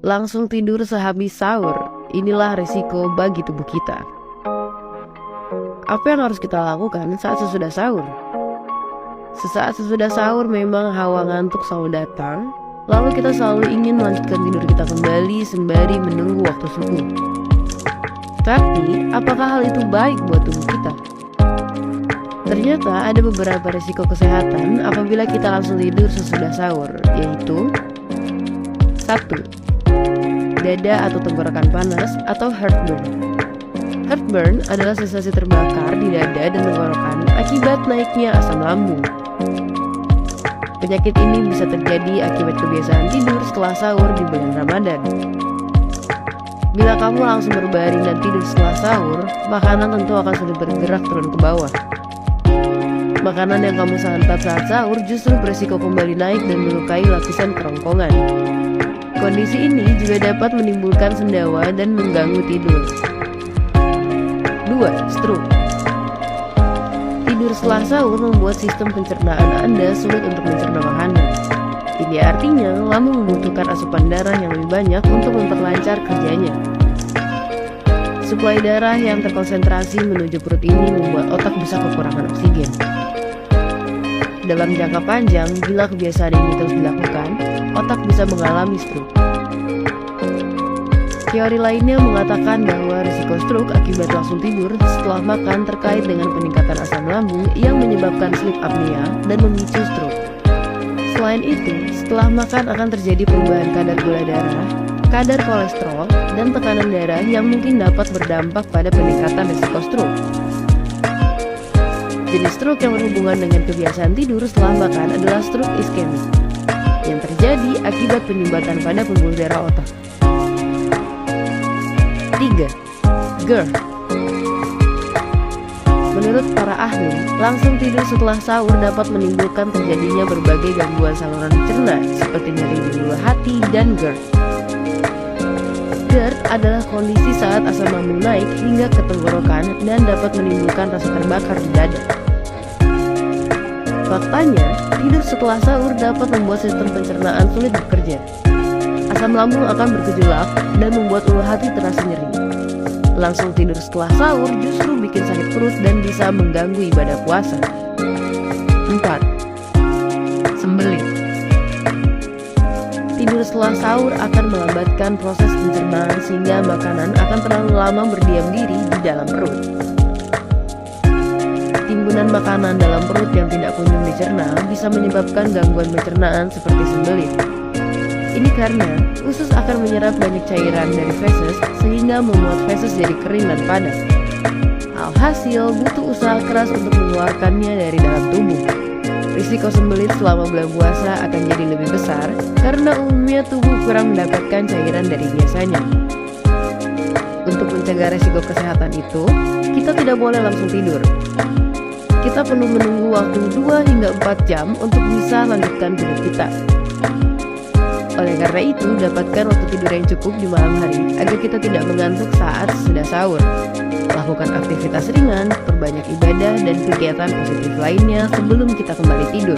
Langsung tidur sehabis sahur, inilah risiko bagi tubuh kita. Apa yang harus kita lakukan saat sesudah sahur? Sesaat sesudah sahur memang hawa ngantuk selalu datang, lalu kita selalu ingin melanjutkan tidur kita kembali sembari menunggu waktu subuh. Tapi, apakah hal itu baik buat tubuh kita? Ternyata ada beberapa risiko kesehatan apabila kita langsung tidur sesudah sahur, yaitu 1. Dada atau tenggorokan panas atau heartburn. Heartburn adalah sensasi terbakar di dada dan tenggorokan akibat naiknya asam lambung. Penyakit ini bisa terjadi akibat kebiasaan tidur setelah sahur di bulan Ramadan. Bila kamu langsung berbaring dan tidur setelah sahur, makanan tentu akan sulit bergerak turun ke bawah. Makanan yang kamu santap saat sahur justru berisiko kembali naik dan melukai lapisan kerongkongan. Kondisi ini juga dapat menimbulkan sendawa dan mengganggu tidur. 2. Stroke. Tidur setelah sahur membuat sistem pencernaan Anda sulit untuk mencerna makanan. Ini artinya lambung membutuhkan asupan darah yang lebih banyak untuk memperlancar kerjanya. Suplai darah yang terkonsentrasi menuju perut ini membuat otak bisa kekurangan oksigen. Dalam jangka panjang, bila kebiasaan ini terus dilakukan, otak bisa mengalami stroke. Teori lainnya mengatakan bahwa risiko stroke akibat langsung tidur setelah makan terkait dengan peningkatan asam lambung yang menyebabkan sleep apnea dan memicu stroke. Selain itu, setelah makan akan terjadi perubahan kadar gula darah, kadar kolesterol, dan tekanan darah yang mungkin dapat berdampak pada peningkatan risiko stroke. Jenis stroke yang berhubungan dengan kebiasaan tidur setelah makan adalah stroke iskemik, yang terjadi akibat penyumbatan pada pembuluh darah otak. 3. GERD. Menurut para ahli, langsung tidur setelah sahur dapat menimbulkan terjadinya berbagai gangguan saluran cerna seperti nyeri di bawah hati dan GERD. GERD adalah kondisi saat asam lambung naik hingga ke tenggorokan dan dapat menimbulkan rasa terbakar di dada. Faktanya, tidur setelah sahur dapat membuat sistem pencernaan sulit bekerja. Asam lambung akan bergejolak dan membuat ulu hati terasa nyeri. Langsung tidur setelah sahur justru bikin sakit perut dan bisa mengganggu ibadah puasa. 4. Sembelit. Tidur setelah sahur akan melambatkan proses pencernaan sehingga makanan akan terlalu lama berdiam diri di dalam perut. Timbunan makanan dalam perut yang tidak kunjung dicerna bisa menyebabkan gangguan pencernaan seperti sembelit. Ini karena usus akan menyerap banyak cairan dari feses sehingga membuat feses jadi kering dan padat. Alhasil butuh usaha keras untuk mengeluarkannya dari dalam tubuh. Risiko sembelit selama bulan puasa akan jadi lebih besar karena umumnya tubuh kurang mendapatkan cairan dari biasanya. Untuk mencegah risiko kesehatan itu, kita tidak boleh langsung tidur. Kita perlu menunggu waktu 2 hingga 4 jam untuk bisa lanjutkan tidur kita. Oleh karena itu, dapatkan waktu tidur yang cukup di malam hari agar kita tidak mengantuk saat sudah sahur. Lakukan aktivitas ringan, perbanyak ibadah dan kegiatan positif lainnya sebelum kita kembali tidur.